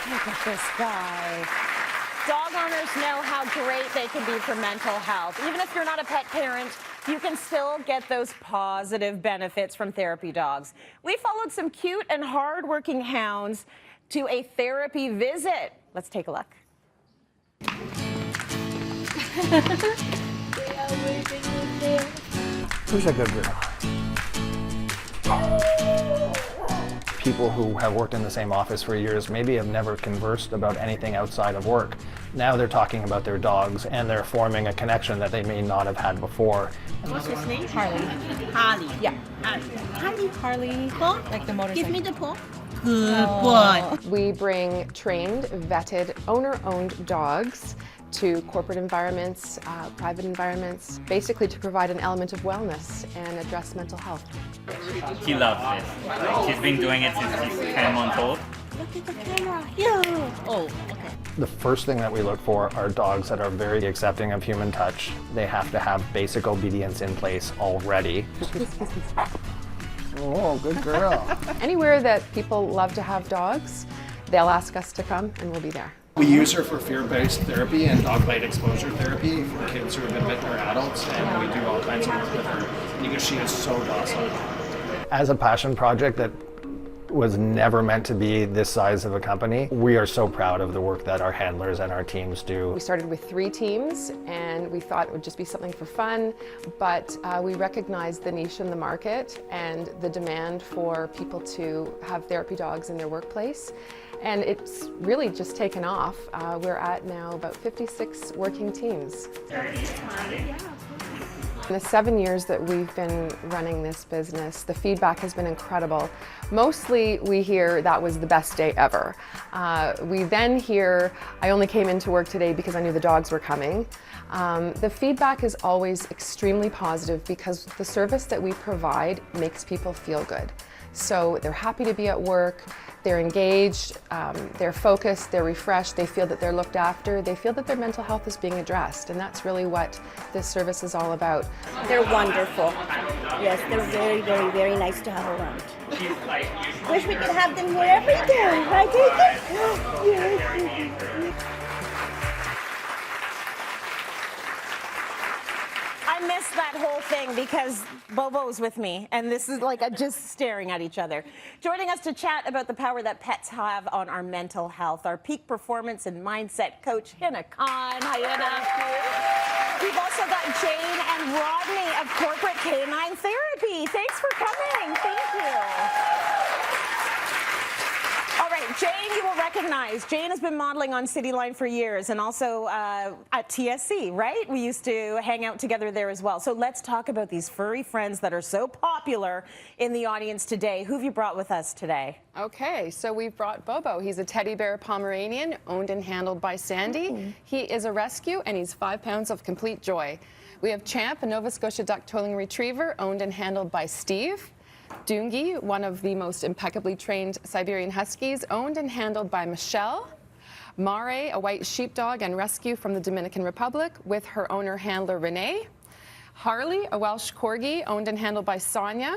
Look at this guy. Dog owners know how great they can be for mental health. Even if you're not a pet parent, you can still get those positive benefits from therapy dogs. We followed some cute and hard-working hounds to a therapy visit. Let's take a look. Who's a good girl? People who have worked in the same office for years maybe have never conversed about anything outside of work. Now they're talking about their dogs and they're forming a connection that they may not have had before. What's his name? Harley. Harley. Yeah. Harley. Harley. Paw? Like the motorcycle. Give me the paw. Good boy. We bring trained, vetted, owner-owned dogs to corporate environments, private environments, basically to provide an element of wellness and address mental health. He loves this. She's been doing it since she's 10 months old. Look at the camera. Yeah. Oh, okay. The first thing that we look for are dogs that are very accepting of human touch. They have to have basic obedience in place already. Oh, good girl. Anywhere that people love to have dogs, they'll ask us to come and we'll be there. We use her for fear-based therapy and dog bite exposure therapy for kids who have been bitten or adults, and we do all kinds of work with her because she is so docile. As a passion project that was never meant to be this size of a company, we are so proud of the work that our handlers and our teams do. We started with 3 teams and we thought it would just be something for fun, but we recognized the niche in the market and the demand for people to have therapy dogs in their workplace. And it's really just taken off. We're at now about 56 working teams. In the 7 years that we've been running this business, the feedback has been incredible. Mostly we hear that was the best day ever. We then hear, I only came into work today because I knew the dogs were coming. The feedback is always extremely positive because the service that we provide makes people feel good. So they're happy to be at work, they're engaged, they're focused, they're refreshed, they feel that they're looked after, they feel that their mental health is being addressed, and that's really what this service is all about. They're wonderful. Yes, they're very, very, very nice to have around. Wish we could have them here every day, right, Jacob? I missed that whole thing because Bobo's with me, and this is like just staring at each other. Joining us to chat about the power that pets have on our mental health, our peak performance and mindset coach, Hina Khan. Hi, Hina. We've also got Jane and Rodney of Corporate Canine Therapy. Thanks for coming. Thank you. All right, Jane, you will recognize. Jane has been modeling on Cityline for years and also at TSC, right? We used to hang out together there as well. So let's talk about these furry friends that are so popular in the audience today. Who have you brought with us today? Okay, so we've brought Bobo. He's a teddy bear Pomeranian, owned and handled by Sandy. He is a rescue and he's 5 pounds of complete joy. We have Champ, a Nova Scotia duck-toiling retriever, owned and handled by Steve. Doongi, one of the most impeccably trained Siberian Huskies, owned and handled by Michelle. Mare, a white sheepdog and rescue from the Dominican Republic, with her owner-handler Renee. Harley, a Welsh Corgi, owned and handled by Sonia,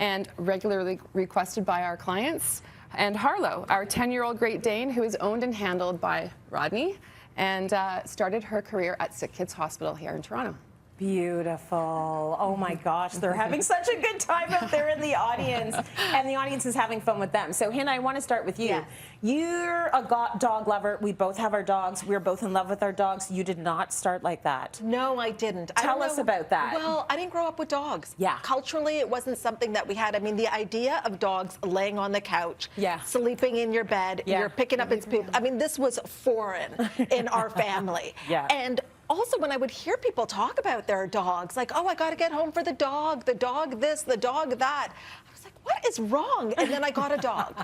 and regularly requested by our clients. And Harlow, our 10-year-old Great Dane, who is owned and handled by Rodney, and started her career at Sick Kids Hospital here in Toronto. Beautiful. Oh my gosh, they're having such a good time out there in the audience, and the audience is having fun with them. So Hina, I want to start with you. Yes. You're a dog lover. We both have our dogs. We're both in love with our dogs. You did not start like that. No, I didn't. Tell us about that. Well, I didn't grow up with dogs. Yeah. Culturally, it wasn't something that we had. I mean, the idea of dogs laying on the couch, Yeah. sleeping in your bed, Yeah. you're picking up its poop. I mean, this was foreign in our family. Yeah. And also, when I would hear people talk about their dogs, like, oh, I got to get home for the dog this, the dog that. I was like, what is wrong? And then I got a dog.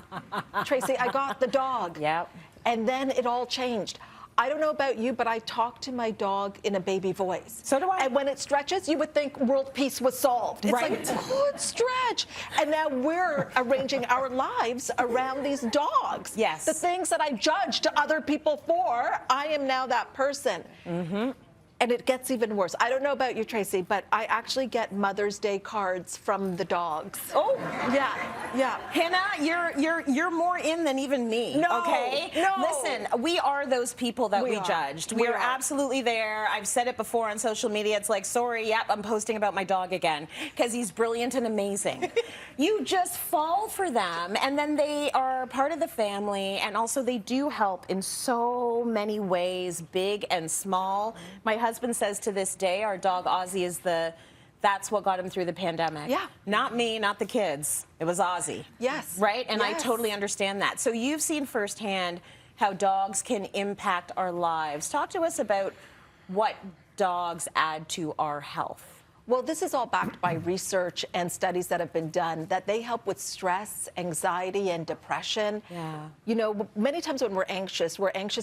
Tracy, I got the dog. Yep. And then it all changed. I don't know about you, but I talk to my dog in a baby voice. So do I. And when it stretches, you would think world peace was solved. It's Right. like, good stretch. And now we're arranging our lives around these dogs. Yes. The things that I judged other people for, I am now that person. And it gets even worse. I don't know about you, Tracy, but I actually get Mother's Day cards from the dogs. Oh, Yeah, yeah. Hannah, you're more in than even me. No, okay? no. Listen, we are those people that we are. judged. We We are are. absolutely there. I've said it before on social media. It's like, sorry, yep, I'm posting about my dog again because he's brilliant and amazing. You just fall for them, and then they are part of the family, and also they do help in so many ways, big and small. My husband says to this day, our dog Ozzy is that's what got him through the pandemic. Yeah. Not me, not the kids. It was Ozzy. Yes. Right? And I Yes. totally understand that. So you've seen firsthand how dogs can impact our lives. Talk to us about what dogs add to our health. Well, this is all backed by research and studies that have been done that they help with stress, anxiety, and depression. Yeah. You know, many times when we're anxious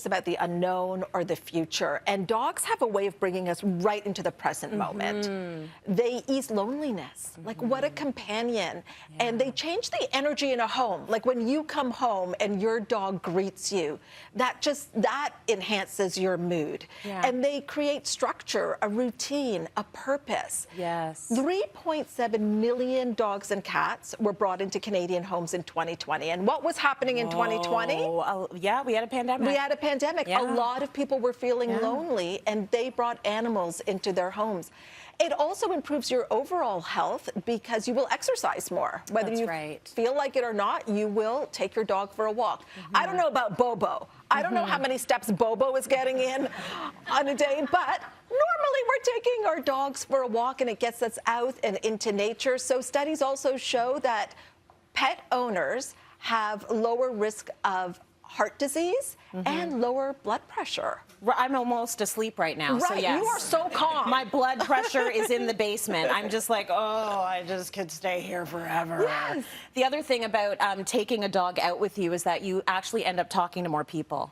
about the unknown or the future. And dogs have a way of bringing us right into the present moment. They ease loneliness. Like, what a companion. And they change the energy in a home. Like, when you come home and your dog greets you, that enhances your mood. Yeah. And they create structure, a routine, a purpose. Yes. 3.7 million dogs and cats were brought into Canadian homes in 2020. And what was happening in 2020? Oh, yeah, we had a pandemic. We had a pandemic. Yeah. A lot of people were feeling lonely, and they brought animals into their homes. It also improves your overall health because you will exercise more. Whether That's you right. feel like it or not, you will take your dog for a walk. I don't know about Bobo. I don't know how many steps Bobo is getting in on a day, but normally we're taking our dogs for a walk and it gets us out and into nature. So studies also show that pet owners have lower risk of heart disease and lower blood pressure. I'm almost asleep right now. So Right, yes. you are so calm. My blood pressure is in the basement. I'm just like, oh, I just could stay here forever. Yes. The other thing about taking a dog out with you is that you actually end up talking to more people.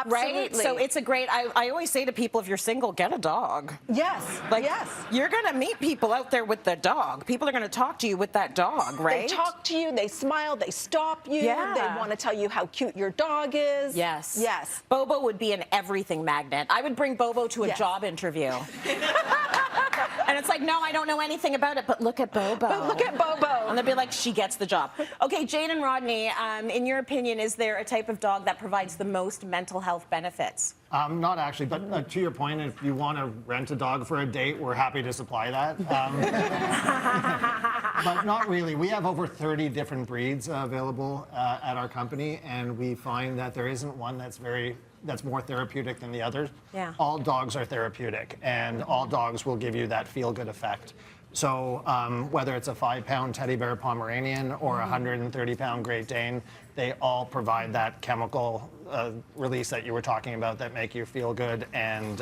Right? Absolutely. So it's a great, I always say to people, if you're single, get a dog. Yes, Like, yes. you're going to meet people out there with the dog. People are going to talk to you with that dog, right? They talk to you, they smile, they stop you, Yeah. they want to tell you how cute your dog is. Yes. Yes. Bobo would be an everything magnet. I would bring Bobo to a Yes. job interview. And it's like, no, I don't know anything about it, but look at Bobo. But look at Bobo. And they'll be like, she gets the job. Okay, Jane and Rodney, in your opinion, is there a type of dog that provides the most mental health benefits? Not actually, but to your point, if you want to rent a dog for a date, we're happy to supply that. But not really. We have over 30 different breeds available at our company, and we find that there isn't one that's more therapeutic than the others. Yeah. All dogs are therapeutic, and all dogs will give you that feel-good effect. So whether it's a 5-pound teddy bear Pomeranian or a 130-pound Great Dane, they all provide that chemical release that you were talking about that make you feel good. And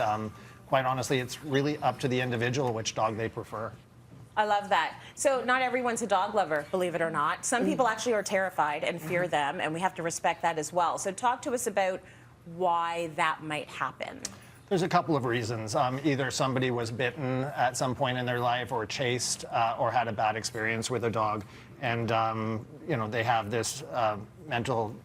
quite honestly, it's really up to the individual which dog they prefer. I love that. So not everyone's a dog lover, believe it or not. Some people actually are terrified and fear them, and we have to respect that as well. So talk to us about why that might happen. There's a couple of reasons. Either somebody was bitten at some point in their life, or chased, or had a bad experience with a dog, and they have this mental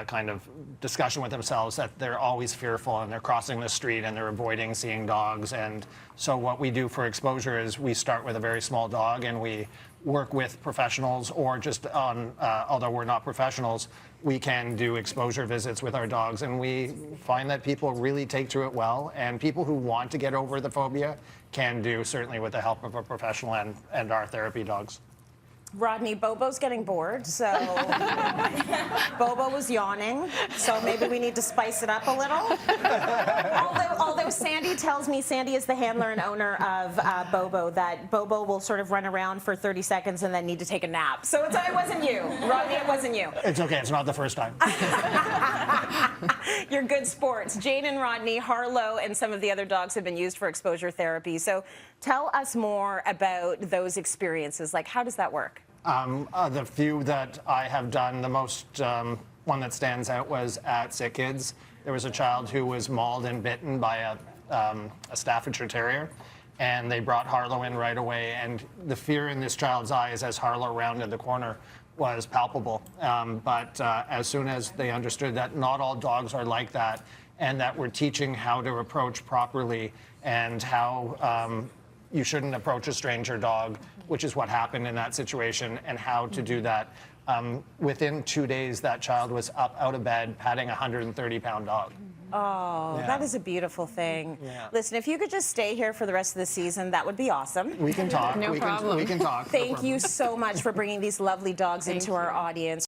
kind of discussion with themselves that they're always fearful, and they're crossing the street and they're avoiding seeing dogs. And so what we do for exposure is we start with a very small dog, and we work with professionals, or just on, although we're not professionals, we can do exposure visits with our dogs, and we find that people really take to it well, and people who want to get over the phobia can do, certainly with the help of a professional and our therapy dogs. Rodney, Bobo's getting bored, so Bobo was yawning, so maybe we need to spice it up a little. Although Sandy tells me, Sandy is the handler and owner of Bobo, that Bobo will sort of run around for 30 seconds and then need to take a nap. So it wasn't you, Rodney, it wasn't you. It's okay, it's not the first time. You're good sports. Jane and Rodney, Harlow, and some of the other dogs have been used for exposure therapy. So tell us more about those experiences. Like, how does that work? The few that I have done, the most one that stands out was at Sick Kids. There was a child who was mauled and bitten by a Staffordshire Terrier, and they brought Harlow in right away. And the fear in this child's eyes as Harlow rounded the corner was palpable. But as soon as they understood that not all dogs are like that, and that we're teaching how to approach properly and how you shouldn't approach a stranger dog, which is what happened in that situation, and how to do that. Within 2 days, that child was up out of bed patting a 130-pound dog. Oh, Yeah. that is a beautiful thing. Yeah. Listen, if you could just stay here for the rest of the season, that would be awesome. We can talk. No problem. We can talk. No Thank problem. you so much for bringing these lovely dogs into our audience.